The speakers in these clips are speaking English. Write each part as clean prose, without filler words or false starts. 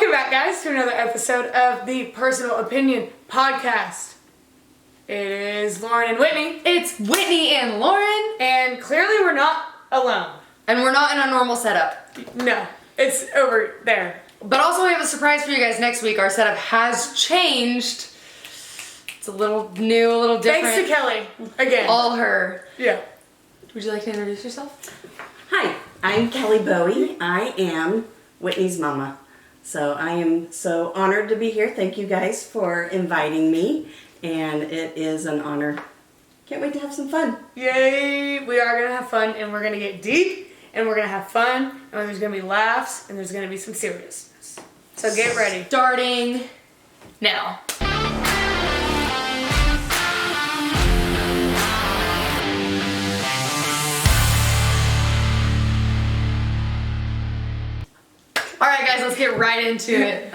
Welcome back, guys, to another episode of the Personal Opinion Podcast. It is Lauryn and Whitney. It's Whitney and Lauren. And clearly we're not alone. And we're not in our normal setup. No, it's over there. But also we have a surprise for you guys next week. Our setup has changed. It's a little new, a little different. Thanks to Kelly, again. All her. Yeah. Would you like to introduce yourself? Hi, I'm Kelli Bowie. I am Whitney's mama. So I am so honored to be here. Thank you guys for inviting me. And it is an honor. Can't wait to have some fun. Yay! We are going to have fun, and we're going to get deep, and we're going to have fun, and there's going to be laughs, and there's going to be some seriousness. So get ready. Starting now. Alright guys, let's get right into it.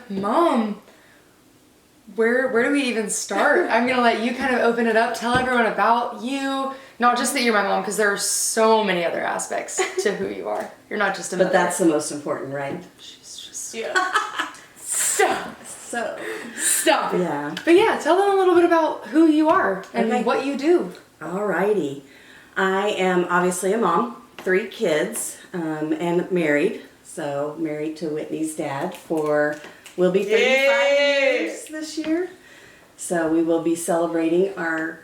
Mom, where do we even start? I'm gonna let you kind of open it up, tell everyone about you. Not just that you're my mom, because there are so many other aspects to who you are. You're not just a mother. But that's the most important, right? She's just... Yeah. Stop. Stop it. Yeah. But yeah, tell them a little bit about who you are and what you do. Alrighty. I am obviously a mom, 3 kids, and married. So married to Whitney's dad we'll be 35 years this year. So we will be celebrating our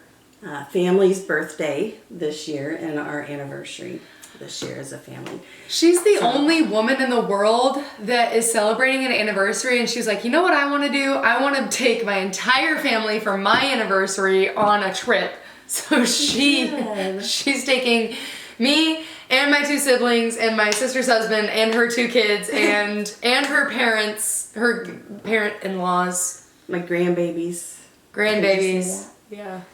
family's birthday this year and our anniversary this year as a family. She's the only woman in the world that is celebrating an anniversary, and she's like, you know what I want to do? I want to take my entire family for my anniversary on a trip. So she's taking me and my 2 siblings and my sister's husband and her 2 kids and her parents, her parent-in-laws. My grandbabies.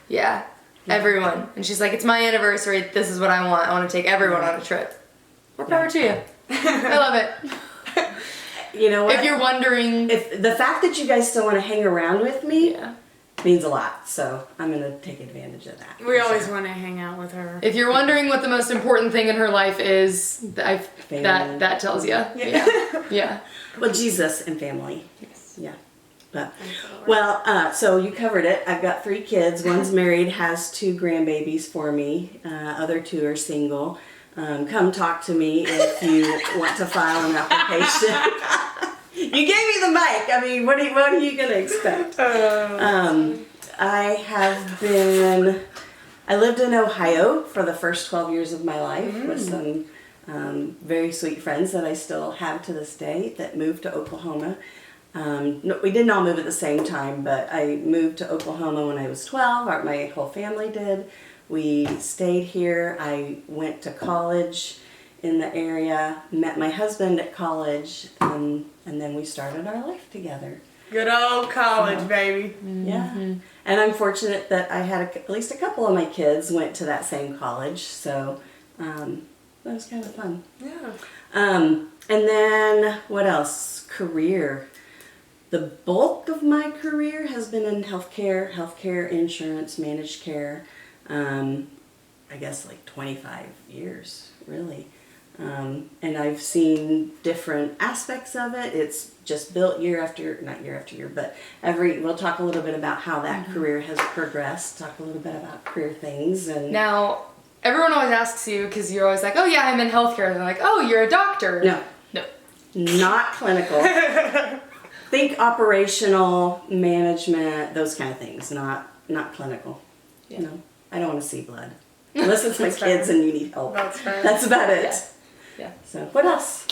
Yeah. Everyone. And she's like, it's my anniversary. This is what I want. I want to take everyone on a trip. More power to you. I love it. You know what? If you're wondering... If the fact that you guys still want to hang around with me means a lot. So I'm going to take advantage of that. We always want to hang out with her. If you're wondering what the most important thing in her life is, that tells you. Yeah. Well, Jesus and family. Yes. Yeah. But, well, so you covered it. I've got 3 kids. One's married, has 2 grandbabies for me. Other 2 are single. Come talk to me if you want to file an application. You gave me the mic. I mean, what are you going to expect? I lived in Ohio for the first 12 years of my life with some very sweet friends that I still have to this day that moved to Oklahoma. No, we didn't all move at the same time, but I moved to Oklahoma when I was 12. My whole family did. We stayed here. I went to college in the area, met my husband at college, and then we started our life together. Good old college, baby. Yeah. And I'm fortunate that I had at least a couple of my kids went to that same college, so that was kind of fun. Yeah. And then, what else? Career. The bulk of my career has been in healthcare, insurance, managed care. I guess like 25 years, really. And I've seen different aspects of it. It's just built not year after year, but we'll talk a little bit about how that career has progressed, talk a little bit about career things. And now, everyone always asks you, because you're always like, oh yeah, I'm in healthcare. They're like, oh, you're a doctor. No. Not clinical. Think operational, management, those kind of things, not clinical. Yeah. No, I don't want to see blood. Unless it's my kids and you need help. That's fair. That's about it. Yeah. So, what else?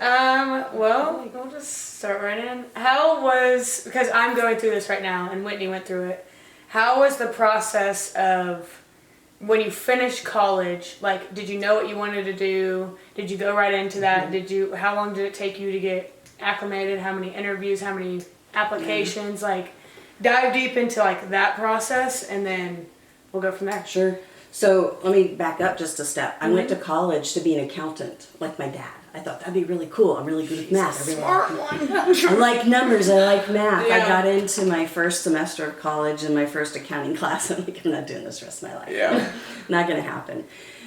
Well, we'll just start right in. Because I'm going through this right now, and Whitney went through it, how was the process of when you finished college? Like, did you know what you wanted to do? Did you go right into that? How long did it take you to get acclimated? How many interviews? How many applications? Like, dive deep into like that process, and then we'll go from there. Sure. So let me back up just a step. I went to college to be an accountant, like my dad. I thought that'd be really cool. I'm really good at math. I like numbers. I like math. Yeah. I got into my first semester of college in my first accounting class. I'm like, I'm not doing this the rest of my life. Yeah. Not going to happen.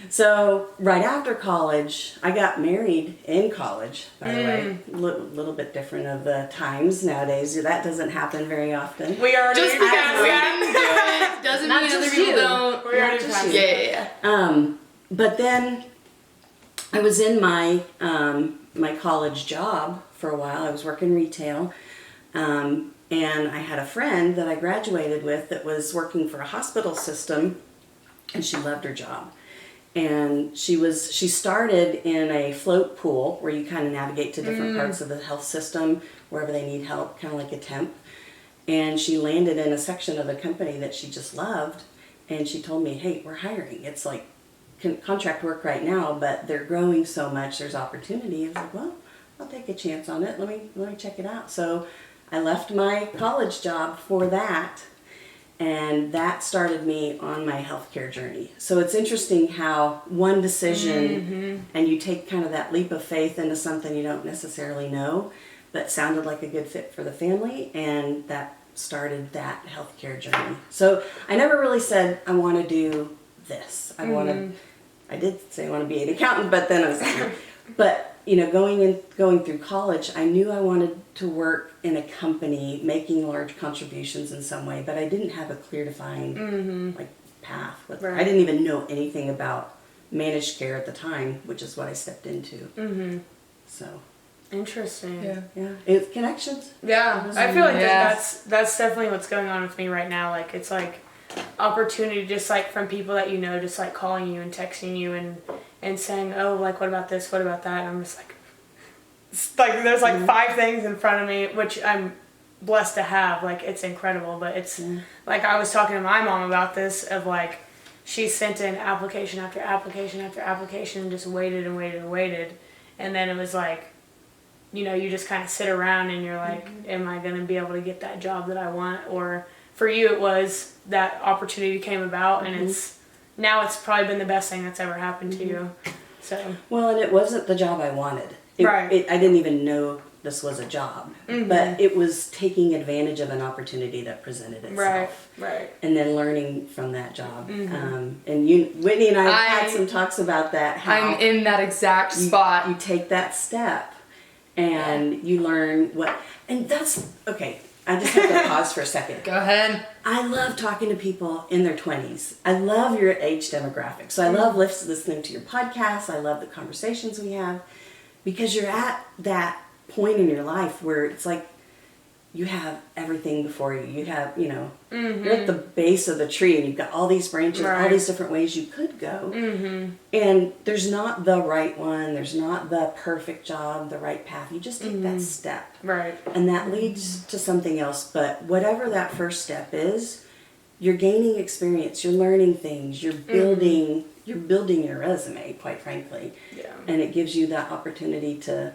So right after college, I got married in college, by the way. Little bit different of the times nowadays. That doesn't happen very often. We already Just because we didn't do it doesn't Not mean other just people you. don't. We already just passed you. Yeah. But then I was in my my college job for a while. I was working retail. And I had a friend that I graduated with that was working for a hospital system, and she loved her job. And she started in a float pool where you kind of navigate to different parts of the health system, wherever they need help, kind of like a temp. And she landed in a section of the company that she just loved. And she told me, hey, we're hiring. It's like contract work right now, but they're growing so much, there's opportunity. I was like, well, I'll take a chance on it. Let me check it out. So I left my college job for that. And that started me on my healthcare journey. So it's interesting how one decision and you take kind of that leap of faith into something you don't necessarily know, but sounded like a good fit for the family, and that started that healthcare journey. So I never really said I want to do this. I did say I want to be an accountant, but then I was like, but you know, going through college, I knew I wanted to work in a company making large contributions in some way, but I didn't have a clear defined like path. Right. I didn't even know anything about managed care at the time, which is what I stepped into. So Interesting. Yeah. it's connections. Yeah, I feel like Yeah. that's definitely what's going on with me right now. Like, it's like opportunity, just like from people that you know, just like calling you and texting you and saying, oh, like, what about this, what about that, and I'm just like, it's like there's like 5 things in front of me, which I'm blessed to have. Like, it's incredible, but it's like, I was talking to my mom about this, of like, she sent in application after application after application and just waited and waited and waited, and then it was like, you know, you just kind of sit around and you're like, am I going to be able to get that job that I want? Or for you, it was that opportunity came about, and it's probably been the best thing that's ever happened to you. So Well, and it wasn't the job I wanted. Right. I didn't even know this was a job, but it was taking advantage of an opportunity that presented itself. right. And then learning from that job. And Whitney and I have had some talks about that. How I'm in that exact spot. You take that step and you learn what, and that's, okay, I just have to pause for a second. Go ahead. I love talking to people in their 20s. I love your age demographic. So I love listening to your podcasts. I love the conversations we have, because you're at that point in your life where it's like you have everything before you. You have, you know, you're at the base of the tree and you've got all these branches, all these different ways you could go. And there's not the right one. There's not the perfect job, the right path. You just take that step. Right. And that leads to something else. But whatever that first step is, you're gaining experience. You're learning things. You're building your resume, quite frankly. Yeah. And it gives you that opportunity to,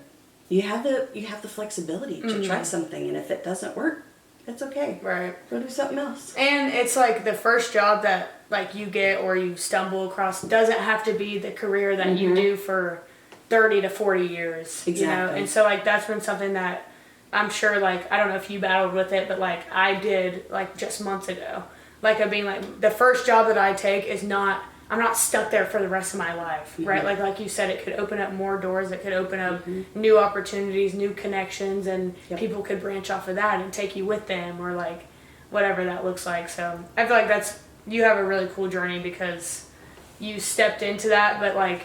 you have the flexibility to try something, and if it doesn't work, it's okay. Right. Go do something else. And it's like the first job that like you get or you stumble across doesn't have to be the career that you do for 30 to 40 years. Exactly. You know? And so like that's been something that I'm sure, like, I don't know if you battled with it, but like I did like just months ago. Like, of being like, the first job that I take is not, I'm not stuck there for the rest of my life, right? Like you said, it could open up more doors. It could open up new opportunities, new connections, and people could branch off of that and take you with them, or like whatever that looks like. So I feel like you have a really cool journey, because you stepped into that, but like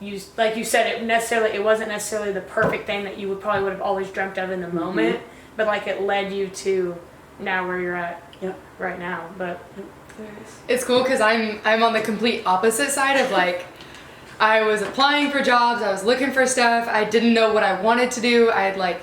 you said, it wasn't necessarily the perfect thing that you would have always dreamt of in the moment, but like it led you to now where you're at right now. But It's cool because I'm on the complete opposite side of like, I was applying for jobs, I was looking for stuff, I didn't know what I wanted to do. I had like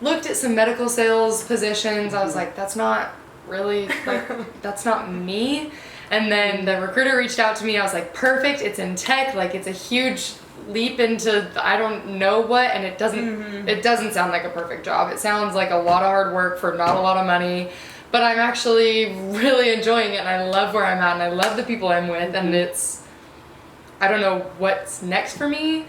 looked at some medical sales positions. I was like, that's not really, like, that's not me. And then the recruiter reached out to me. I was like, perfect, it's in tech, like it's a huge leap into I don't know what, and it doesn't sound like a perfect job. It sounds like a lot of hard work for not a lot of money. But I'm actually really enjoying it, and I love where I'm at, and I love the people I'm with, and I don't know what's next for me.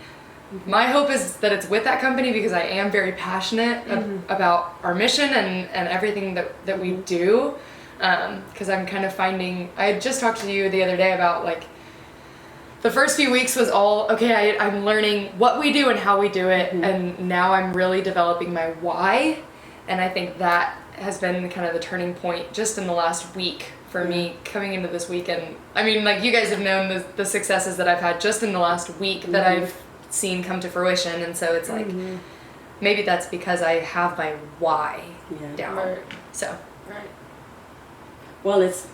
My hope is that it's with that company, because I am very passionate about our mission and everything that we do. Because I'm kind of finding, I just talked to you the other day about like the first few weeks was all, okay, I'm learning what we do and how we do it, and now I'm really developing my why, and I think that has been kind of the turning point just in the last week for me coming into this week. And I mean, like, you guys have known the successes that I've had just in the last week that I've seen come to fruition, and so it's like, maybe that's because I have my why down. Right. So. Right. Well, it's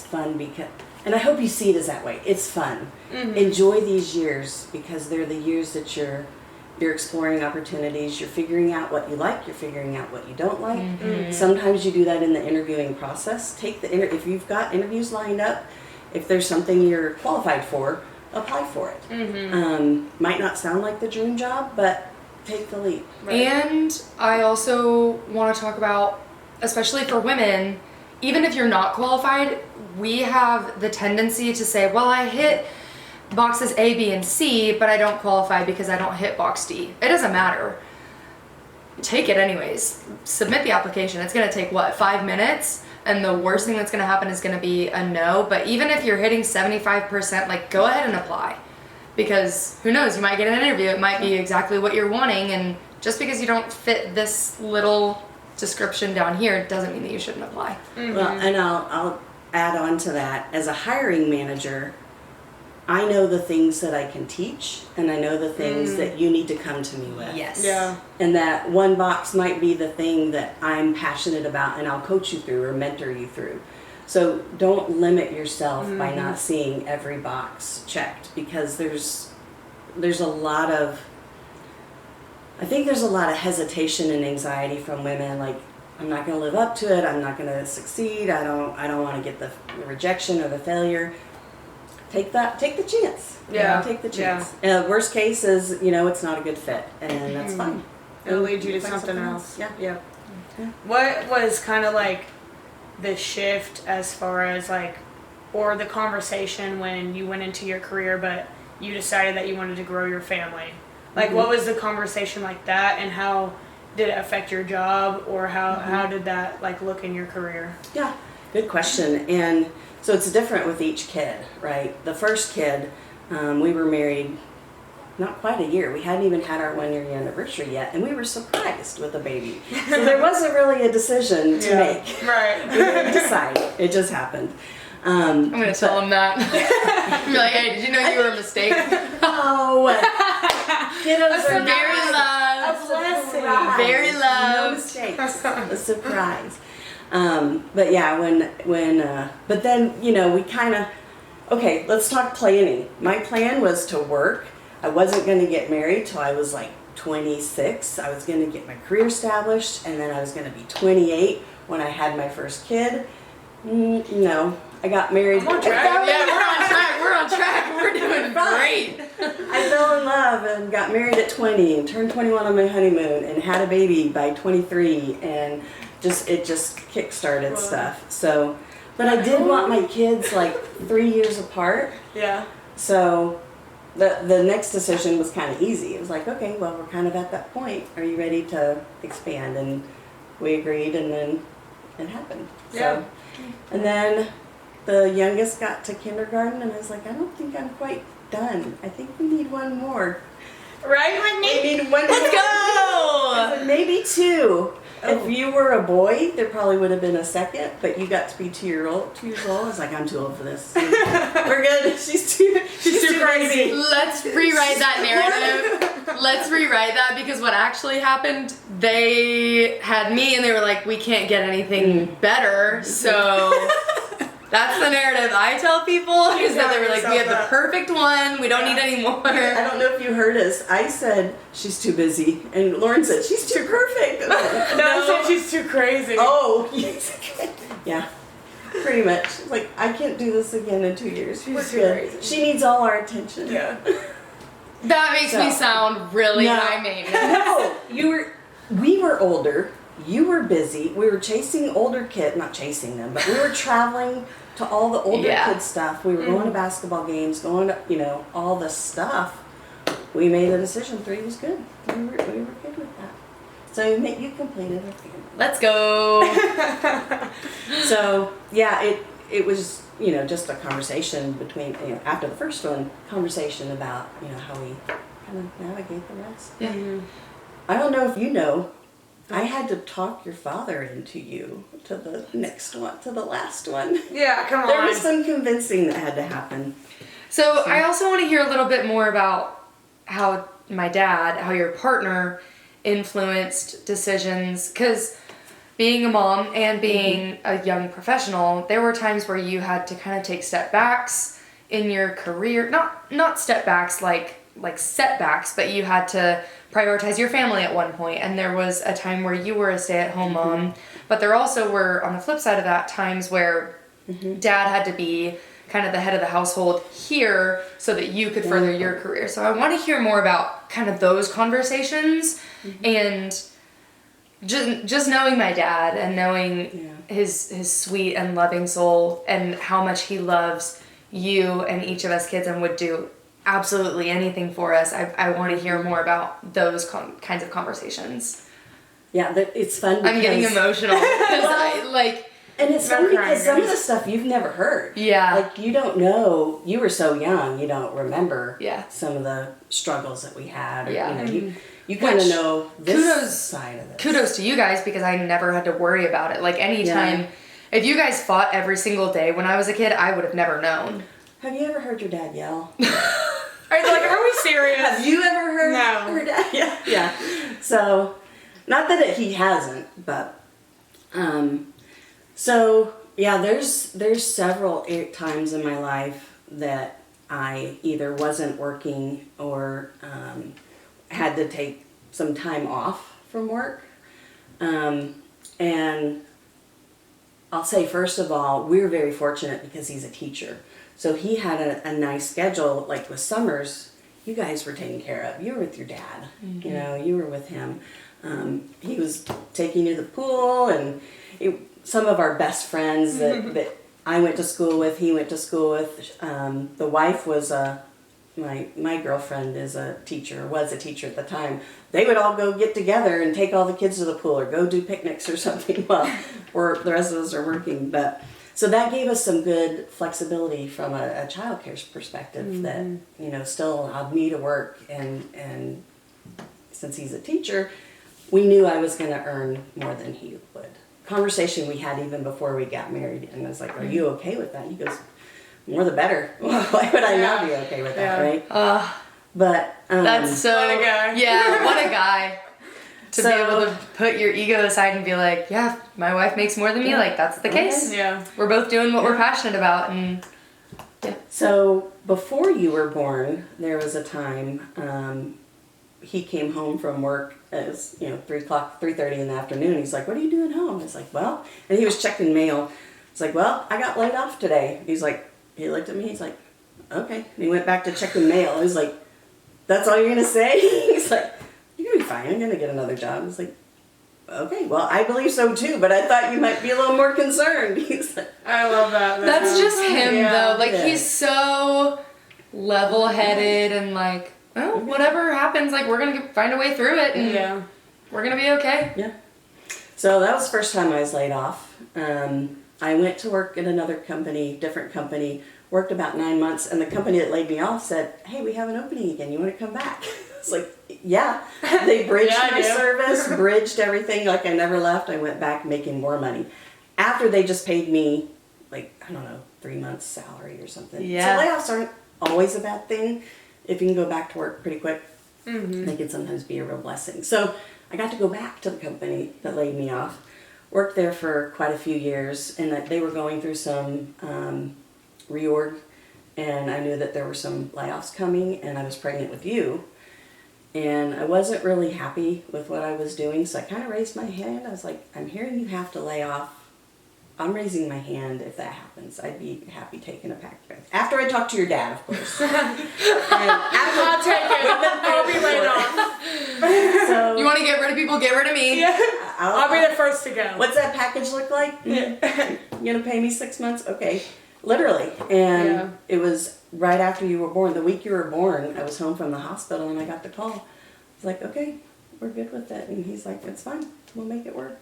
fun because, and I hope you see it as that way. It's fun. Enjoy these years because they're the years that you're exploring opportunities. You're figuring out what you like. You're figuring out what you don't like. Sometimes you do that in the interviewing process. If you've got interviews lined up, if there's something you're qualified for, apply for it. Might not sound like the dream job, but take the leap. Right. And I also want to talk about, especially for women, even if you're not qualified, we have the tendency to say, well, I hit boxes A, B, and C, but I don't qualify because I don't hit box D. It doesn't matter. Take it anyways. Submit the application. It's going to take, 5 minutes? And the worst thing that's going to happen is going to be a no. But even if you're hitting 75%, like, go ahead and apply. Because who knows, you might get an interview. It might be exactly what you're wanting. And just because you don't fit this little description down here doesn't mean that you shouldn't apply. Well, and I'll add on to that. As a hiring manager, I know the things that I can teach, and I know the things that you need to come to me with. Yes. Yeah. And that one box might be the thing that I'm passionate about, and I'll coach you through or mentor you through. So don't limit yourself by not seeing every box checked, because there's a lot of, I think there's a lot of hesitation and anxiety from women, like, I'm not going to live up to it, I'm not going to succeed, I don't want to get the rejection or the failure. Take the chance. Yeah. Take the chance. Worst case is, it's not a good fit, and that's fine. It'll lead you to Find something else. Yeah. What was kind of like the shift as far as like, or the conversation when you went into your career, but you decided that you wanted to grow your family? Like, what was the conversation like that, and how did it affect your job, or how did that like look in your career? Yeah, good question. And so it's different with each kid, right? The first kid, we were married not quite a year. We hadn't even had our 1-year anniversary yet, and we were surprised with a baby. So there wasn't really a decision to make. Right. We didn't decide. It just happened. I'm going to tell him that. Be like, hey, did you know you were a mistake? Oh, kiddos are Very loved. A blessing. Very No loved. mistakes. A surprise. But yeah, but then, we kind of, okay, let's talk planning. My plan was to work. I wasn't going to get married till I was like 26. I was going to get my career established, and then I was going to be 28 when I had my first kid. No, I got married. I'm on track. Yeah, we're on track. We're doing great. I fell in love and got married at 20 and turned 21 on my honeymoon and had a baby by 23, and it just kick-started stuff. So, but I did want my kids like 3 years apart. Yeah. So the next decision was kind of easy. It was like, okay, well, we're kind of at that point. Are you ready to expand? And we agreed, and then it happened. Yeah. So, and then the youngest got to kindergarten, and I was like, I don't think I'm quite done. I think we need one more. Right, We Whitney? need one more. Let's go! Maybe 2. Oh. If you were a boy, there probably would have been a second, but you got to be 2 years old. I was like, I'm too old for this. We're good. She's too crazy. Let's rewrite that narrative. Let's rewrite that, because what actually happened, they had me and they were like, we can't get anything better, so that's the narrative I tell people, is that they were like, we have the perfect one, we don't need any more. I don't know if you heard us. I said she's too busy, and Lauren said she's too perfect. No, I said she's too crazy. Oh, yeah, pretty much. Like, I can't do this again in 2 years. She's too good. crazy. She needs all our attention. Yeah. That makes me So- sound really No. high maintenance. No, we were older. You were busy. We were chasing older kids, not chasing them, but we were traveling to all the older Yeah. kid stuff. We were going to basketball games, going to, all the stuff. We made a decision. 3 was good. We were good with that. So you completed our family. Let's go. So yeah, it was just a conversation between, after the first one, conversation about, how we kind of navigate the rest. Yeah. I don't know if you know, I had to talk your father into you to the next one, to the last one. Yeah, come on. There was some convincing that had to happen. So I also want to hear a little bit more about how your partner influenced decisions, because being a mom and being a young professional, there were times where you had to kind of take step backs in your career, not step backs like setbacks, but you had to prioritize your family at one point, and there was a time where you were a stay-at-home mom, but there also were, on the flip side of that, times where dad had to be kind of the head of the household here so that you could further your career. So I want to hear more about kind of those conversations and just knowing my dad and knowing his sweet and loving soul and how much he loves you and each of us kids and would do absolutely anything for us. I want to hear more about those kinds of conversations. Yeah, it's fun because... I'm getting emotional because and it's fun because some of the stuff you've never heard. Yeah. Like, you don't know, you were so young, you don't remember some of the struggles that we had. Or, Yeah. You kind of know this side of it. Kudos to you guys, because I never had to worry about it. Like, anytime, if you guys fought every single day when I was a kid, I would have never known. Have you ever heard your dad yell? Are we serious? Have you ever heard your dad? Yeah. So, not that he hasn't, but, there's several times in my life that I either wasn't working or had to take some time off from work. And I'll say, first of all, we're very fortunate because he's a teacher. So he had a nice schedule, like with summers, you guys were taken care of. You were with your dad, you were with him. He was taking you to the pool, and some of our best friends that I went to school with, he went to school with. The wife was my girlfriend is a teacher, was a teacher at the time. They would all go get together and take all the kids to the pool or go do picnics or something while the rest of us are working. But so that gave us some good flexibility from a child care perspective that, still allowed me to work. And since he's a teacher, we knew I was going to earn more than he would. Conversation we had even before we got married, and I was like, are you okay with that? And he goes, more the better. Why would I not be okay with that, right? But that's so... What a guy. Yeah, what a guy. To be able to put your ego aside and be like, yeah, my wife makes more than me, like, that's the case. Yeah. We're both doing what we're passionate about, and... So, before you were born, there was a time he came home from work. It was 3:30 in the afternoon. He's like, what are you doing home? I was like, well, and he was checking mail. It's like, well, I got laid off today. He's like, he looked at me, he's like, okay. And he went back to checking mail. He was like, that's all you're going to say? He's like, you're going to be fine. I'm going to get another job. I was like, okay, well, I believe so too, but I thought you might be a little more concerned. He's like, I love that. That's just him, though. Like, he's so level-headed and like, well, whatever happens, like, we're going to find a way through it, and we're going to be okay. Yeah. So that was the first time I was laid off. I went to work at another company, different company, worked about 9 months, and the company that laid me off said, hey, we have an opening again. You want to come back? It's like, yeah. They bridged my service, bridged everything. Like, I never left. I went back making more money. After they just paid me, 3 months salary or something. Yeah. So layoffs aren't always a bad thing. If you can go back to work pretty quick, they can sometimes be a real blessing. So I got to go back to the company that laid me off. Worked there for quite a few years, and they were going through some reorg, and I knew that there were some layoffs coming, and I was pregnant with you, and I wasn't really happy with what I was doing, so I kind of raised my hand. I was like, I'm hearing you have to lay off. I'm raising my hand if that happens. I'd be happy taking a pack. After I talk to your dad, of course. I'll take it. I'll be laid off. So, you want to get rid of people, get rid of me. Yeah. I'll be the first to go. What's that package look like? You're going to pay me 6 months? Okay. Literally. And it was right after you were born. The week you were born, I was home from the hospital and I got the call. I was like, okay, we're good with it. And he's like, it's fine. We'll make it work.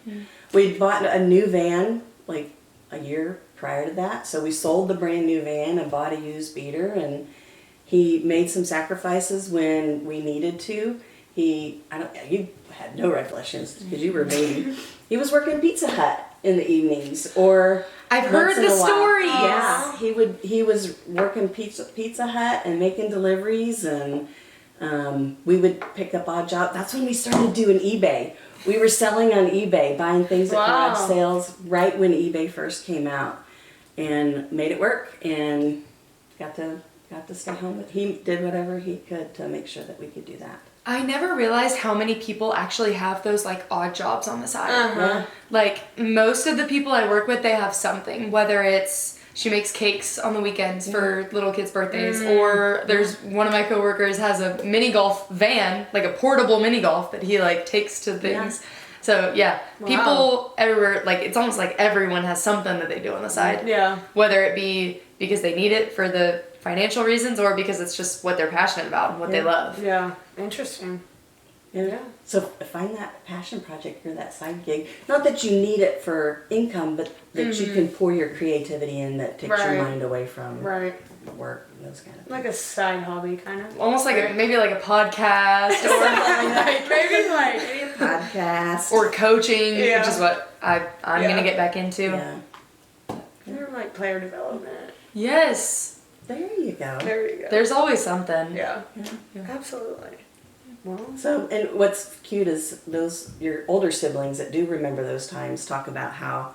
We bought a new van, like a year prior to that. So we sold the brand new van and bought a used beater, and he made some sacrifices when we needed to. You had no recollections because you were a baby. He was working Pizza Hut in the evenings, or I've heard the stories. Yeah, he was working Pizza Hut and making deliveries, and we would pick up odd jobs. That's when we started doing eBay. We were selling on eBay, buying things at garage sales right when eBay first came out, and made it work, and got to stay home. He did whatever he could to make sure that we could do that. I never realized how many people actually have those like odd jobs on the side. Yeah. Like most of the people I work with, they have something, whether it's she makes cakes on the weekends for little kids' birthdays, or there's one of my coworkers has a mini golf van, like a portable mini golf that he like takes to things. Yeah. So yeah, people everywhere, like it's almost like everyone has something that they do on the side. Yeah. Whether it be because they need it for the financial reasons or because it's just what they're passionate about and what they love. Yeah. Interesting. Yeah. So find that passion project or that side gig. Not that you need it for income, but that you can pour your creativity in that takes your mind away from work and those kind of things. Like a side hobby, kind of. Almost like maybe like a podcast or maybe like a podcast or coaching, which is what I'm gonna get back into. Yeah. Or like player development. Yes. There you go. There you go. There's always something. Yeah. Absolutely. Well, so, and what's cute is your older siblings that do remember those times talk about how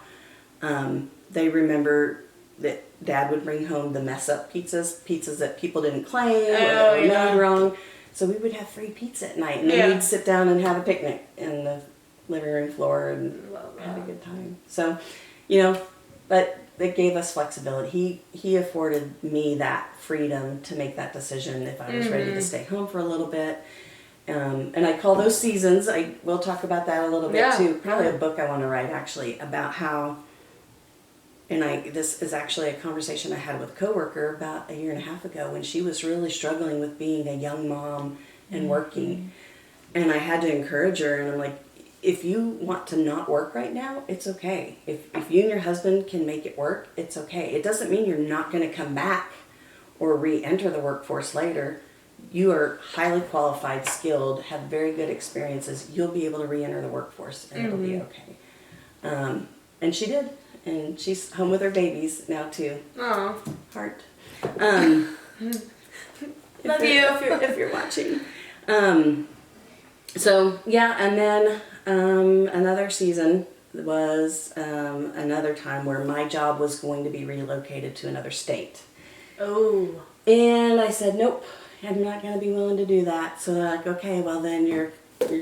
they remember that Dad would bring home the mess up pizzas that people didn't claim or that were made wrong. So we would have free pizza at night, and then we'd sit down and have a picnic in the living room floor and have a good time. So, but it gave us flexibility. He afforded me that freedom to make that decision if I was ready to stay home for a little bit. And I call those seasons. I will talk about that a little bit too. Probably a book I want to write actually about how. And this is actually a conversation I had with a coworker about a year and a half ago when she was really struggling with being a young mom and working. And I had to encourage her, and I'm like, if you want to not work right now, it's okay. If you and your husband can make it work, it's okay. It doesn't mean you're not going to come back or re-enter the workforce later. You are highly qualified, skilled, have very good experiences. You'll be able to re-enter the workforce, and it'll be okay. And she did. And she's home with her babies now too. Oh, Heart. Love you if you're watching. So yeah, and then another season was another time where my job was going to be relocated to another state. Oh. And I said, nope, I'm not going to be willing to do that. So they're like, okay, well then your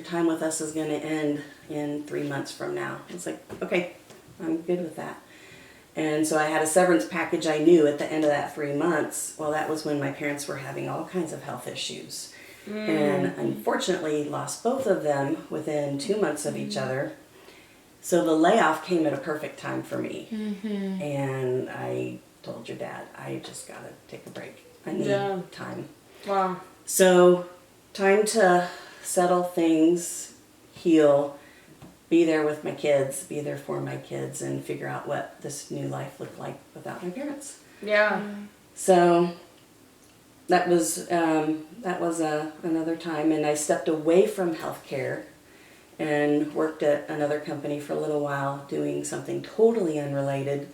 time with us is going to end in 3 months from now. I was like, okay, I'm good with that. And so I had a severance package. I knew at the end of that 3 months, well, that was when my parents were having all kinds of health issues. And unfortunately lost both of them within 2 months of each other. So the layoff came at a perfect time for me. And I told your dad, I just got to take a break. I need time. Wow. So time to settle things, heal, be there with my kids, be there for my kids, and figure out what this new life looked like without my parents. Yeah. So that was another time, and I stepped away from healthcare and worked at another company for a little while doing something totally unrelated.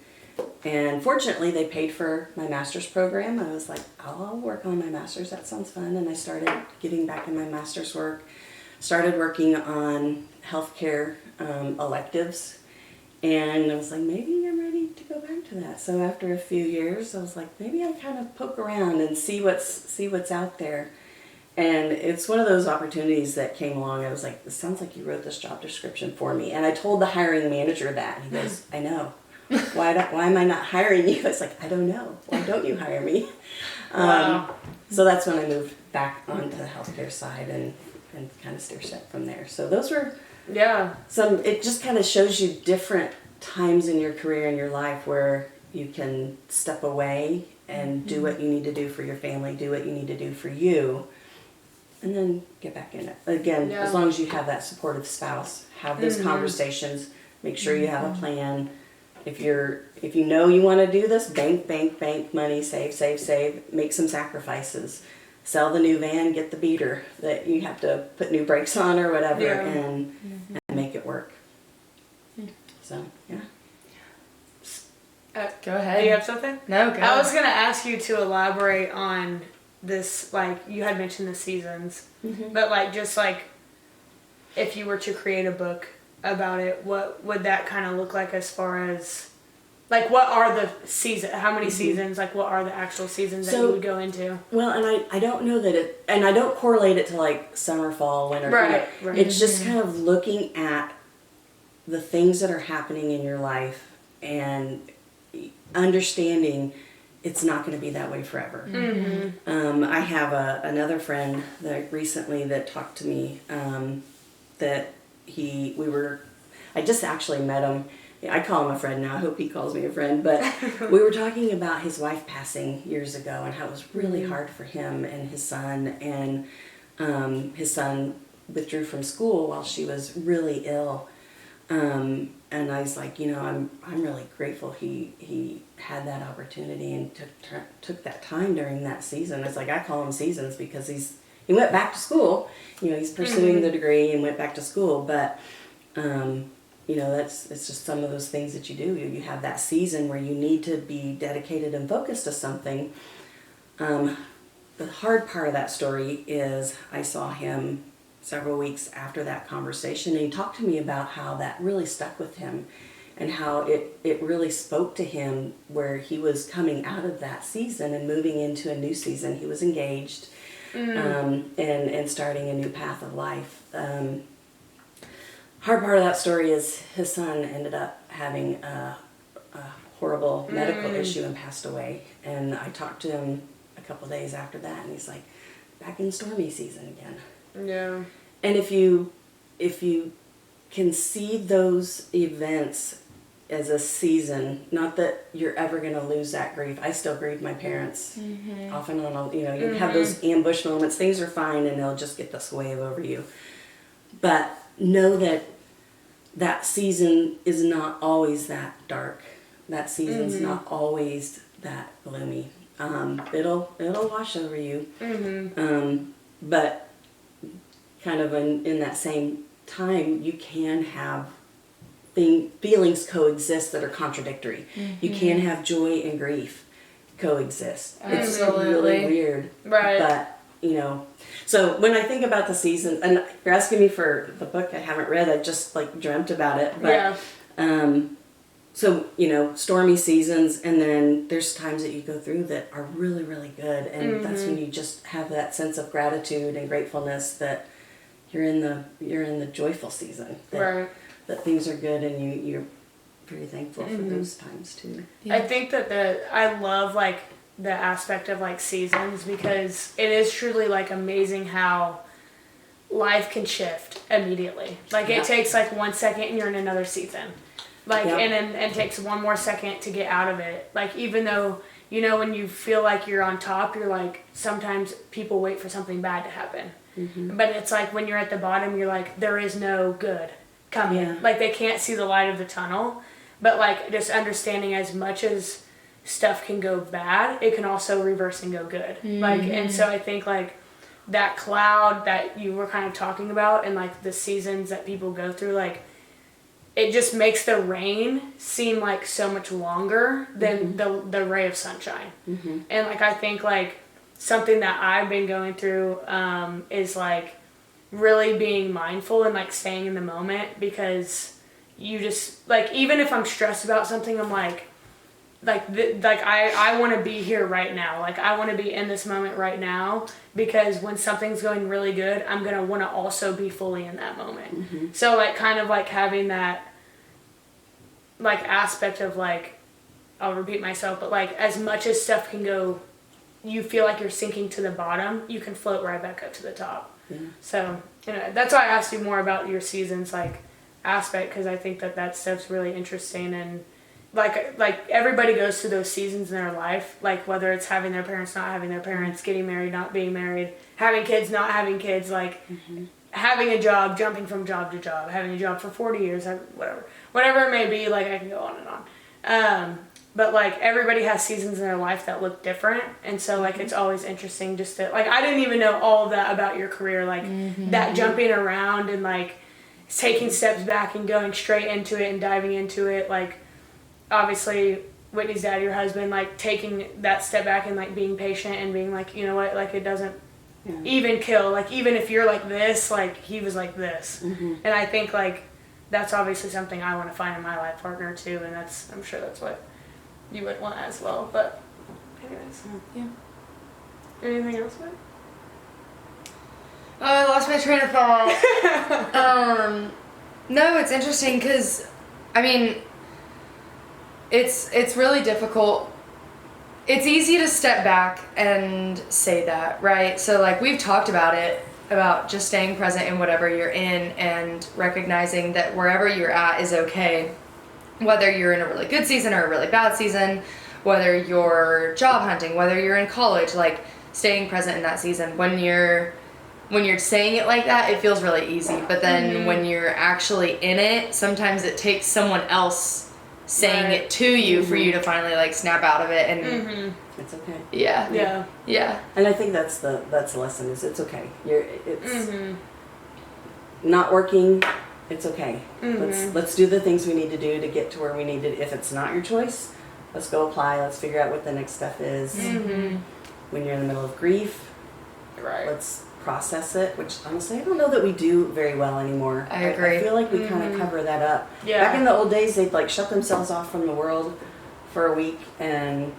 And fortunately, they paid for my master's program. I was like, I'll work on my master's. That sounds fun. And I started getting back in my master's work. Started working on healthcare electives. And I was like, maybe I'm ready to go back to that. So after a few years, I was like, maybe I kind of poke around and see what's out there. And it's one of those opportunities that came along. I was like, it sounds like you wrote this job description for me. And I told the hiring manager that. And he goes, I know. Why am I not hiring you? I was like, I don't know. Why don't you hire me? Wow. So that's when I moved back onto the healthcare side and kind of steer set from there. So those were it just kind of shows you different times in your career and your life where you can step away and do what you need to do for your family, do what you need to do for you, and then get back in it. Again, as long as you have that supportive spouse, have those conversations, make sure you have a plan, if you know you want to do this, bank money, save, make some sacrifices. Sell the new van, get the beater that you have to put new brakes on or whatever, and make it work. So, yeah. Go ahead. Do you have something? No, go. I was going to ask you to elaborate on this, like, you had mentioned the seasons, but, like, just, like, if you were to create a book about it, what would that kind of look like as far as, like, what are the seasons, how many seasons, like, what are the actual seasons that you would go into? Well, and I don't know that it, and I don't correlate it to, like, summer, fall, winter. Right. It's just kind of looking at the things that are happening in your life and understanding it's not going to be that way forever. I have another friend that recently that talked to me that I just actually met him. I call him a friend now. I hope he calls me a friend. But we were talking about his wife passing years ago and how it was really hard for him and his son. And his son withdrew from school while she was really ill. And I was like, I'm really grateful he had that opportunity and took that time during that season. It's like I call him seasons because he went back to school. He's pursuing the degree and went back to school. But it's just some of those things that you do. You have that season where you need to be dedicated and focused to something. The hard part of that story is I saw him several weeks after that conversation, and he talked to me about how that really stuck with him and how it really spoke to him where he was coming out of that season and moving into a new season. He was engaged and starting a new path of life. Hard part of that story is his son ended up having a horrible medical issue and passed away. And I talked to him a couple days after that, and he's like, back in stormy season again. Yeah. And if you can see those events as a season, not that you're ever going to lose that grief. I still grieve my parents off and on. You have those ambush moments. Things are fine, and they'll just get this wave over you. But know that season is not always that dark. That season's not always that gloomy. It'll wash over you. But kind of in that same time, you can have feelings coexist that are contradictory. You can have joy and grief coexist. It's really weird. Right. But, so when I think about the season, and you're asking me for the book I haven't read, I just dreamt about it. But, so, stormy seasons, and then there's times that you go through that are really, really good. And that's when you just have that sense of gratitude and gratefulness that you're in the joyful season. That things are good, and you're very thankful for those times too. Yeah. I think that I love the aspect of seasons, because it is truly amazing how life can shift immediately. It takes 1 second and you're in another season. And it takes one more second to get out of it. Even though, when you feel like you're on top, you're sometimes people wait for something bad to happen. But it's when you're at the bottom, you're there is no good coming. Yeah. They can't see the light of the tunnel. But just understanding as much as stuff can go bad, it can also reverse and go good. And so I think that cloud that you were kind of talking about, and the seasons that people go through, it just makes the rain seem so much longer than the ray of sunshine. And I think something that I've been going through is really being mindful and staying in the moment, because you just even if I'm stressed about something, I'm I want to be here right now. I want to be in this moment right now, because when something's going really good, I'm going to want to also be fully in that moment. So kind of having that aspect of I'll repeat myself, but as much as stuff can go, you feel like you're sinking to the bottom, you can float right back up to the top. So that's why I asked you more about your seasons aspect, because I think that stuff's really interesting. And everybody goes through those seasons in their life, whether it's having their parents, not having their parents, getting married, not being married, having kids, not having kids, having a job, jumping from job to job, having a job for 40 years, whatever it may be. I can go on and on. But like everybody has seasons in their life that look different, and so like it's always interesting just to like I didn't even know all of that about your career, like that jumping around and like taking steps back and going straight into it and diving into it. Like obviously Whitney's dad, your husband, like taking that step back and like being patient and being like, you know what, like it doesn't even kill. Like even if you're like this, like he was like this, and I think like that's obviously something I want to find in my life partner too, and I'm sure that's what you would want as well. But anyways, Yeah. Anything else, Whit? Oh, I lost my train of thought. No, it's interesting because, I mean, it's really difficult. It's easy to step back and say that, right? So like we've talked about it, about just staying present in whatever you're in and recognizing that wherever you're at is okay. Whether you're in a really good season or a really bad season, whether you're job hunting, whether you're in college, like staying present in that season. When you're saying it like that, it feels really easy. But then when you're actually in it, sometimes it takes someone else saying it to you for you to finally like snap out of it and It's okay. Yeah. And I think that's the lesson is it's okay. It's not working. It's okay. Let's do the things we need to do to get to where we need to. If it's not your choice, let's go apply. Let's figure out what the next step is. When you're in the middle of grief, let's process it. Which honestly, I don't know that we do very well anymore. I agree. I feel like we kind of cover that up. Yeah. Back in the old days, they'd like shut themselves off from the world for a week and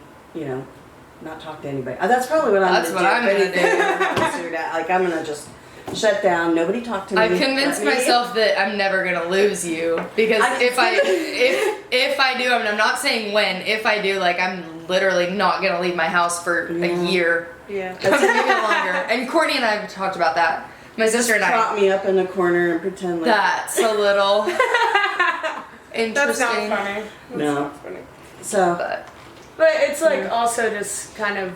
not talk to anybody. That's probably what I'm going to do. That's what I'm going to do. Like I'm going to just shut down. Nobody talk to me. I've convinced myself that I'm never gonna lose you because if I do, I mean, I'm not saying when. If I do, like I'm literally not gonna leave my house for a year. Yeah, That's even longer. And Courtney and I have talked about that. My sister and I. Prop me up in a corner and pretend like That's a little interesting. that's not funny. That's No. not funny. So, But it's like also just kind of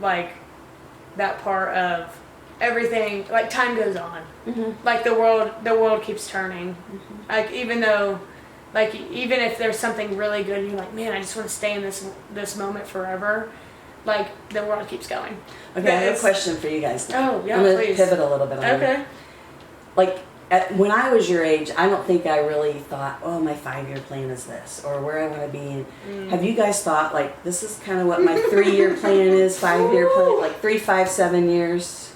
like that part of everything, like time goes on. Like the world keeps turning. Like even though, like even if there's something really good and you're like, man, I just want to stay in this moment forever, like the world keeps going. okay, I have a question for you guys now. Oh, yeah, I'm gonna please. pivot a little bit on Okay. it. Like when I was your age, I don't think I really thought, oh, my 5-year plan is this, or where I want to be. Have you guys thought, like, this is kind of what my 3-year plan is, 5-year plan, like 3, 5, 7 years?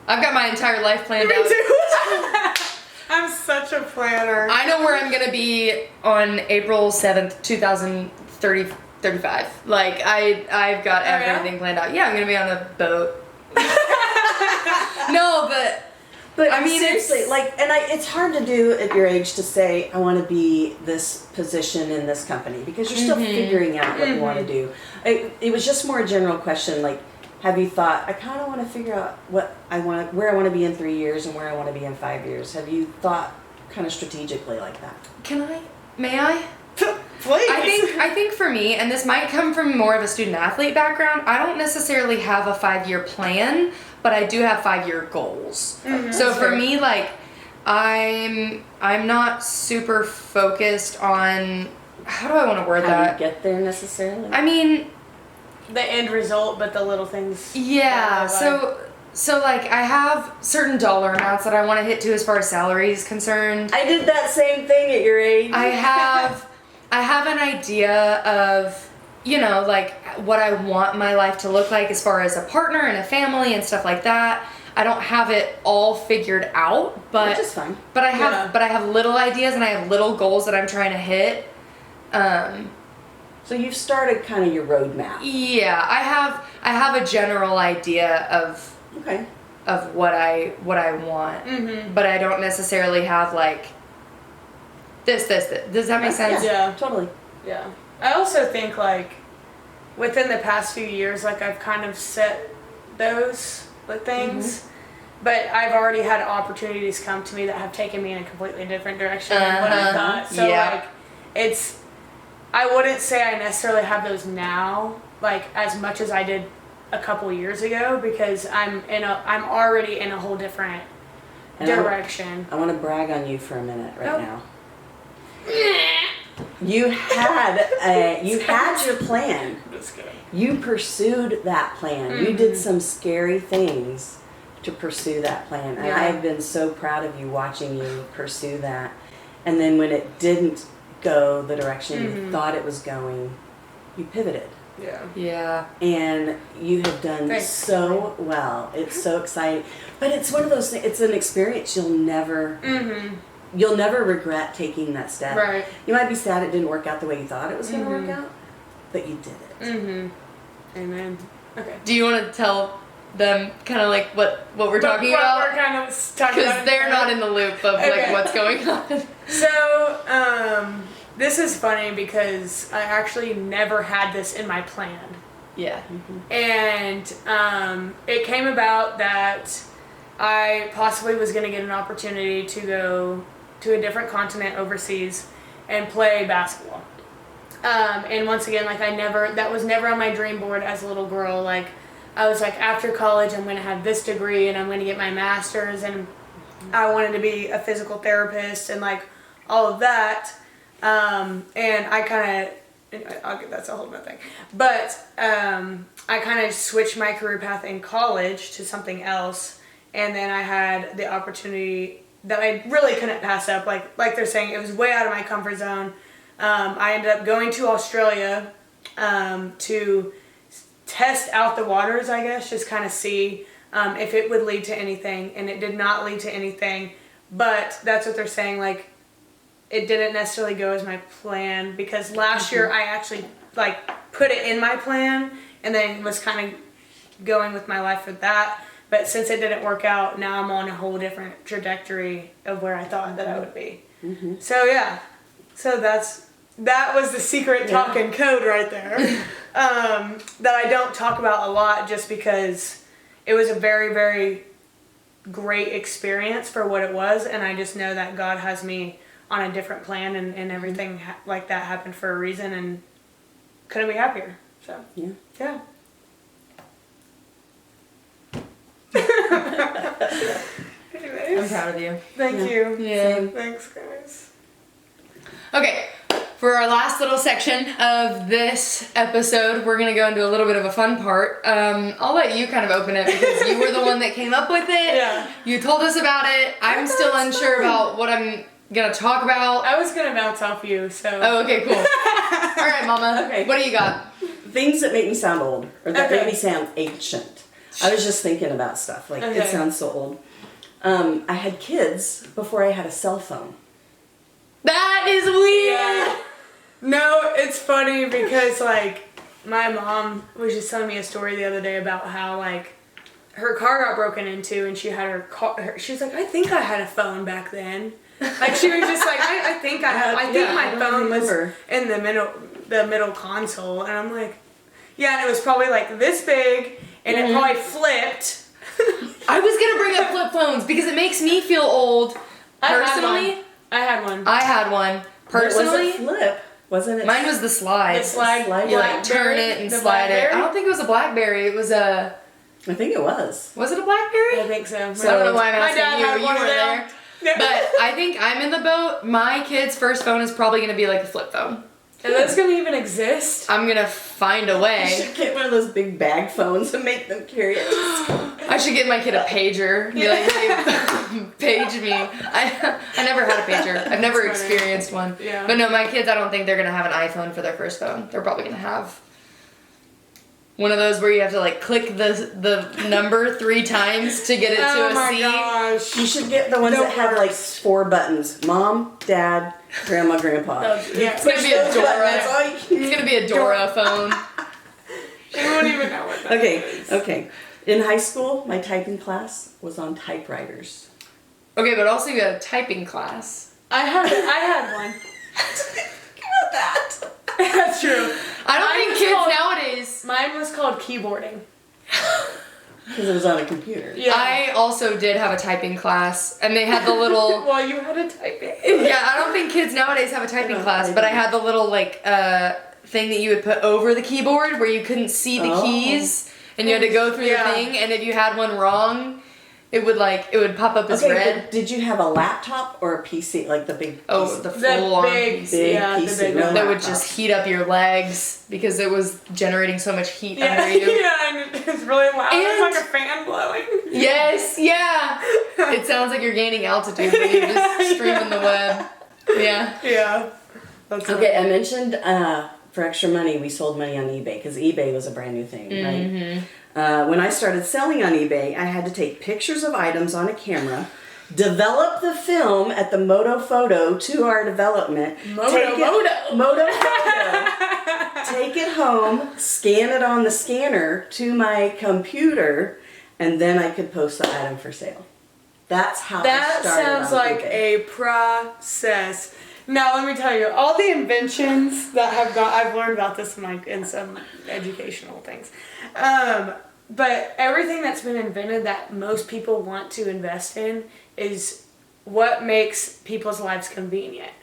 I've got my entire life planned Me out. too. I'm such a planner. I know where I'm gonna be on April 7th, 2035. Like I've got everything planned out. Yeah, I'm gonna be on a boat. No, But I mean, seriously, it's- it's hard to do at your age to say, I want to be this position in this company because you're still figuring out what you want to do. It was just more a general question, like, have you thought, I kind of want to figure out where I want to be in 3 years and where I want to be in 5 years. Have you thought kind of strategically like that? May I? Please. I think for me, and this might come from more of a student athlete background, I don't necessarily have a 5-year plan, but I do have 5-year goals. So for me, like I'm not super focused on how do I want to word How that? do you get there necessarily? I mean, the end result, but the little things. yeah, that are like- so like I have certain dollar amounts that I want to hit to as far as salary is concerned. I did that same thing at your age. I have an idea of, like what I want my life to look like as far as a partner and a family and stuff like that. I don't have it all figured out, but Which is fine. But I have little ideas and I have little goals that I'm trying to hit. So you've started kind of your roadmap. Yeah, I have a general idea of Okay. what I want, but I don't necessarily have like this. Does that make sense? Yeah. Totally. Yeah. I also think like within the past few years, like I've kind of set those things, but I've already had opportunities come to me that have taken me in a completely different direction than what I thought. So like I wouldn't say I necessarily have those now, like as much as I did a couple years ago, because I'm already in a whole different direction. I want to brag on you for a minute right now. You had your plan. Just kidding. You pursued that plan. You did some scary things to pursue that plan. And Yeah. I've been so proud of you watching you pursue that. And then when it didn't go the direction you thought it was going, you pivoted. Yeah. Yeah. And you have done Thanks. so well. It's so exciting. But it's one of those things, it's an experience you'll never regret taking that step. Right. You might be sad it didn't work out the way you thought it was going to work out, but you did it. Amen. Okay. Do you want to tell them kind of like what we're talking What about? we're kind of talking about. Because they're not in the loop of like Okay. what's going on. So, this is funny because I actually never had this in my plan. Yeah. And it came about that I possibly was going to get an opportunity to go to a different continent overseas and play basketball. And once again, like that was never on my dream board as a little girl. Like I was like, after college, I'm going to have this degree and I'm going to get my master's, and I wanted to be a physical therapist and like all of that. And I kind of, that's a whole other thing. But I kind of switched my career path in college to something else. And then I had the opportunity that I really couldn't pass up. Like they're saying, it was way out of my comfort zone. I ended up going to Australia to test out the waters, I guess, just kind of see if it would lead to anything. And it did not lead to anything. But that's what they're saying, like, it didn't necessarily go as my plan, because last year I actually like put it in my plan and then was kind of going with my life for that. But since it didn't work out, now I'm on a whole different trajectory of where I thought that I would be. So yeah, so that was the secret talking code right there, that I don't talk about a lot, just because it was a very, very great experience for what it was, and I just know that God has me on a different plan, and everything like that happened for a reason, and couldn't be happier. So yeah. Anyways, I'm proud of you. thank you. Yeah. Thanks, guys. Okay, for our last little section of this episode, we're going to go into a little bit of a fun part. I'll let you kind of open it because you were the one that came up with it. Yeah. You told us about it. I'm still unsure about what I'm going to talk about. I was gonna bounce off you, so. Oh, okay, cool. All right, Mama. Okay. What do you got? Things that make me sound old, or that Okay. make me sound ancient. I was just thinking about stuff, like, Okay. it sounds so old. I had kids before I had a cell phone. That is weird. Yeah. No, it's funny because, like, my mom was just telling me a story the other day about how, like, her car got broken into and she had her car. She was like, I think I had a phone back then. Like, she was just like, I think I had. I think Yeah, my I don't phone was remember. in the middle console, and I'm like, yeah, and it was probably like this big, and it probably flipped. I was going to bring up flip phones because it makes me feel old. Personally, I had one. I had one. Personally, But was it flip? Wasn't it? mine was the slide. The slide. You like turn it and the slide it. I BlackBerry? don't think it was a BlackBerry. It was a. I think it was. Was it a BlackBerry? I think so. I don't know why I'm My asking dad you. had You one were of them. there. But I think I'm in the boat. My kid's first phone is probably going to be like a flip phone. Are those gonna even exist? I'm going to find a You way. should get one of those big bag phones and make them carry it. I should get my kid a pager. Be like, hey, page me. I never had a pager. I've never That's funny. experienced one. Yeah. But no, my kids, I don't think they're going to have an iPhone for their first phone. They're probably going to have one of those where you have to like click the number 3 times to get it to Oh a my C. gosh. You should get the ones The that have like worst. 4 buttons. Mom, Dad, Grandma, Grandpa. Yeah. It's going to be a Those Dora. buttons, that's all you can It's going to be a Dora phone. You won't even know what that is. Okay. In high school, my typing class was on typewriters. Okay, but also you had a typing class. I had one. About that. That's true. I don't Mine think was kids called- nowadays. Mine was called keyboarding. Because it was on a computer. Yeah. I also did have a typing class, and they had the little. Well, you had to type it. Yeah, I don't think kids nowadays have a typing No, class, they but I don't. had the little like thing that you would put over the keyboard where you couldn't see the Oh. keys, and you had to go through Yeah. the thing, and if you had one wrong, it would pop up as Okay, red. but did you have a laptop or a PC, like the big Oh, PC? the The full on big, Big yeah, piece the of big one. that would laptop. just heat up your legs because it was generating so much heat Yeah, under you. yeah, and it's really loud. And- It's like a fan blowing. Yes, yeah. It sounds like you're gaining altitude when you're just streaming the web. Yeah. Yeah. That's Okay, I mentioned for extra money, we sold money on eBay because eBay was a brand new thing, right? When I started selling on eBay, I had to take pictures of items on a camera, develop the film at the Moto Photo to our development. Moto Photo. Take it home, scan it on the scanner to my computer, and then I could post the item for sale. That's how I That started sounds on like eBay. a process. Now let me tell you, all the inventions that I've learned about this in some educational things. But everything that's been invented that most people want to invest in is what makes people's lives convenient.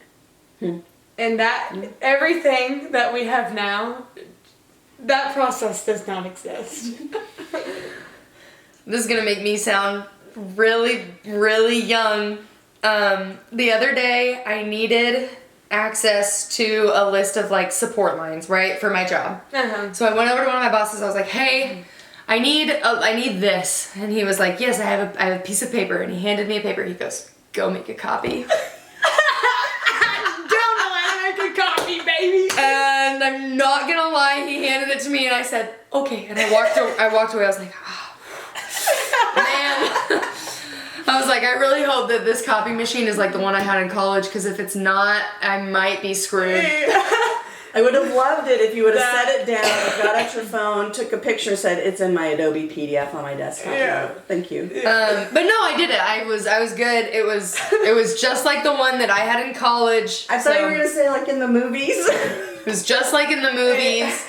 And that everything that we have now, that process does not exist. This is gonna make me sound really, really young. The other day I needed access to a list of like support lines, right, for my job. So I went over to one of my bosses. I was like, "Hey, I need this," and he was like, "Yes, I have a piece of paper," and he handed me a paper. He goes, "Go make a copy." Don't know how to make a coffee, baby. And I'm not gonna lie, he handed it to me, and I said, "Okay," and I walked away. I was like, "Oh, man." I was like, I really hope that this copy machine is like the one I had in college, because if it's not, I might be screwed. I would have loved it if you would have set it down, got out your phone, took a picture, said it's in my Adobe PDF on my desktop. Yeah. Thank you. But no, I did it. I was good. It was just like the one that I had in college. I thought you were gonna say like in the movies. It was just like in the movies.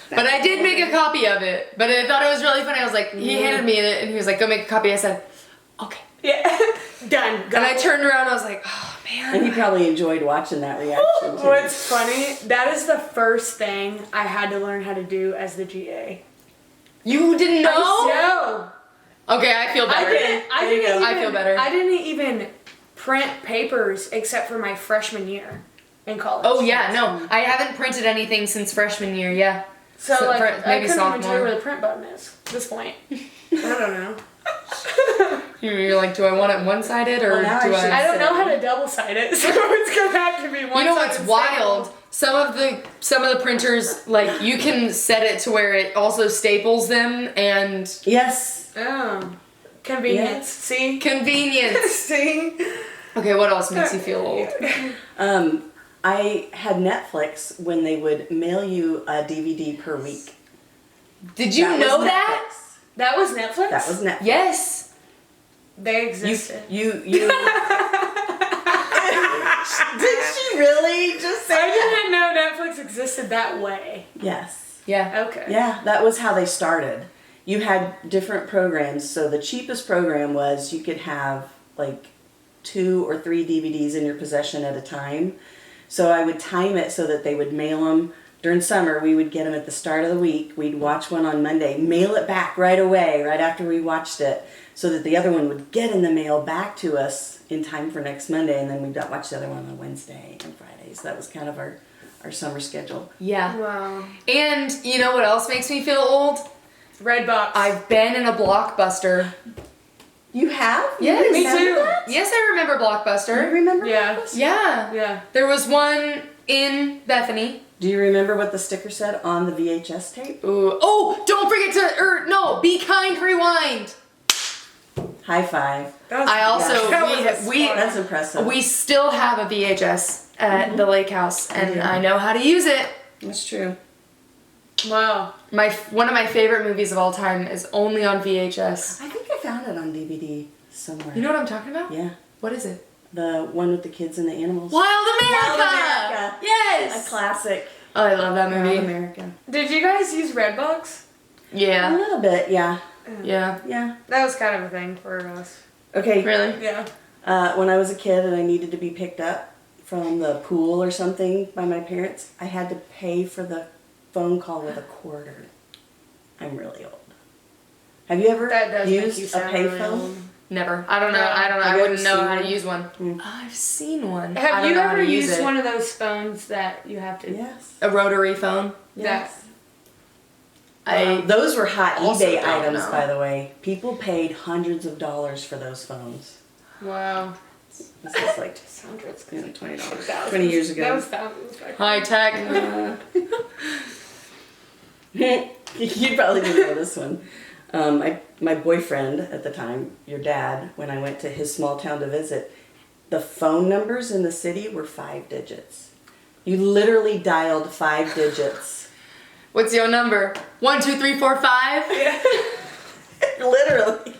But I did make a copy of it. But I thought it was really funny. I was like, he handed me it, and he was like, "Go make a copy." I said, "Okay." Yeah. Done. Go. And I turned around and I was like, "Oh man." And he probably enjoyed watching that reaction too. What's funny, that is the first thing I had to learn how to do as the GA. You didn't know? No. Okay, I feel better. I feel better. I didn't even print papers except for my freshman year in college. Oh yeah, no. I haven't printed anything since freshman year, yeah. So like, I maybe couldn't even tell you sophomore. where the print button is at this point. I don't know. You're like, do I want it one-sided or Well, now do I should- I don't know how to double-side it, so it's gonna have to be one-sided. You know what's wild? Some of the printers, like, you can set it to where it also staples them, and Yes. Oh. Convenience. Yes. See? convenience. See? Okay, what else makes you feel old? I had Netflix when they would mail you a DVD per week. Did you That was know that? Netflix. That was Netflix? That was Netflix. Yes. They existed. You. Did she really just say I that? didn't know Netflix existed that way. Yes. Yeah. Okay. Yeah, that was how they started. You had different programs. So the cheapest program was you could have like 2 or 3 DVDs in your possession at a time. So I would time it so that they would mail them. During summer, we would get them at the start of the week. We'd watch one on Monday, mail it back right away, right after we watched it, so that the other one would get in the mail back to us in time for next Monday, and then we'd watch the other one on Wednesday and Friday. So that was kind of our summer schedule. Yeah. Wow. And you know what else makes me feel old? Redbox. I've been in a Blockbuster. You have? Yes. You Me remember too. that? Yes, I remember You Blockbuster. remember Yeah. that? Yeah. Yeah. There was one in Bethany. Do you remember what the sticker said on the VHS tape? Ooh. Oh, don't forget to, Be Kind, Rewind. High five. That was, I also, that was a we smart- That's impressive. we still have a VHS at the lake house, and I know how to use it. That's true. Wow. One of my favorite movies of all time is only on VHS. I think I found it on DVD somewhere. You know what I'm talking about? Yeah. What is it? The one with the kids and the animals. Wild America! Wild America. Yes! A classic. Oh, I love that Wild movie. America. Did you guys use Redbox? A Yeah. little bit, yeah. Yeah. Yeah. That was kind of a thing for us. Okay. Really? Yeah. When I was a kid and I needed to be picked up from the pool or something by my parents, I had to pay for the phone call with a quarter. I'm really old. Have you ever That does make you used a sound really payphone? old. Never. I don't know. No. I Have you wouldn't ever know seen how to one? use one. I've seen one. I Have don't you know how ever to use used it. one of those phones that you have to? Yes. A rotary phone? Yes. I Those were hot also eBay don't items, know. by the way. People paid hundreds of dollars for those phones. Wow. This is like Hundreds. $20. 20 years ago. That was thousands. Back high tech. You probably didn't know this one. My boyfriend at the time, your dad, when I went to his small town to visit, the phone numbers in the city were 5 digits. You literally dialed 5 digits. What's your number? 1, 2, 3, 4, 5? Literally.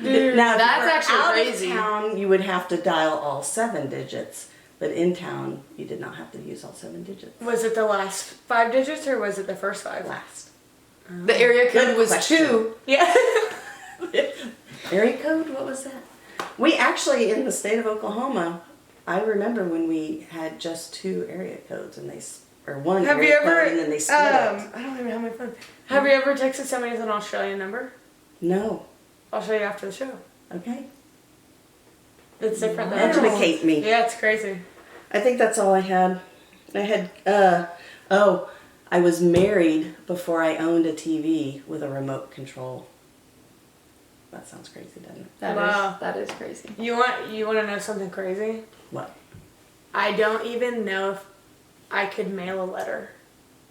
Dude, Now, if that's you were actually out crazy. of town, you would have to dial all 7 digits. But in town, you did not have to use all 7 digits. Was it the last 5 digits or was it the first 5? Last. The area code Good was question. 2. Yeah. Area code? What was that? We actually, in the state of Oklahoma, I remember when we had just 2 area codes and or one Have you area ever? code and then they split it. I don't even have my phone. Have you ever texted somebody with an Australian number? No. I'll show you after the show. Okay. It's different than Educate me. Yeah, it's crazy. I think that's all I had. I had, I was married before I owned a TV with a remote control. That sounds crazy, doesn't it? That is crazy. You want to know something crazy? What? I don't even know if I could mail a letter.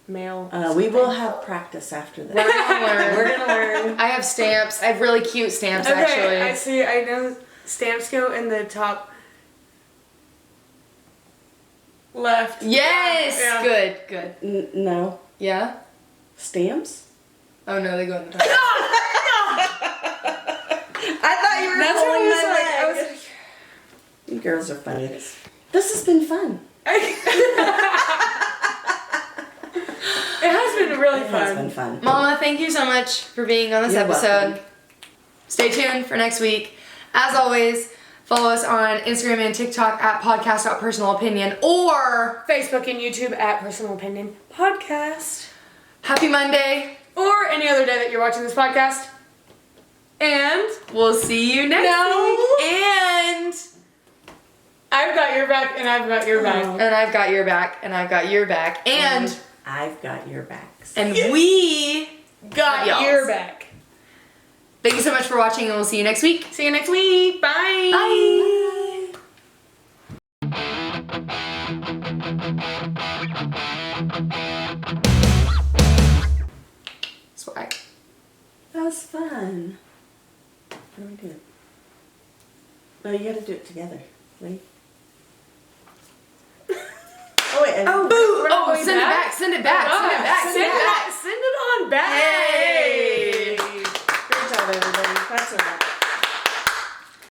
We will have practice after that. We're gonna learn. We're gonna learn. I have stamps. I have really cute stamps, Okay, actually. I see. I know stamps go in the top left. Yes! Yeah. Good. No. Yeah? Stamps? Oh no, they go in the top. I thought you were That's what pulling I was my like. I leg. was like, You girls are funny. This has been fun. it has been really It has fun. been fun. Mama, thank you so much for being on this You're episode. welcome. Stay tuned for next week. As always, follow us on Instagram and TikTok at podcast.personalopinion or Facebook and YouTube at Personal Opinion Podcast. Happy Monday. Or any other day that you're watching this podcast. And We'll see you next week. And I've got your back and I've got your back. and I've got your back and I've got your back and I've got your backs. we Got y'all's. your back. Thank you so much for watching and we'll see you next week. See you next week. Bye. Bye. Swag. That was fun. How do we do it? No, you gotta do it together. Wait. Oh wait. Oh, We're not oh, going send back? it back, send it back, send it back, send it back. Send it on back. Hey. Great job, everybody. That's a wrap.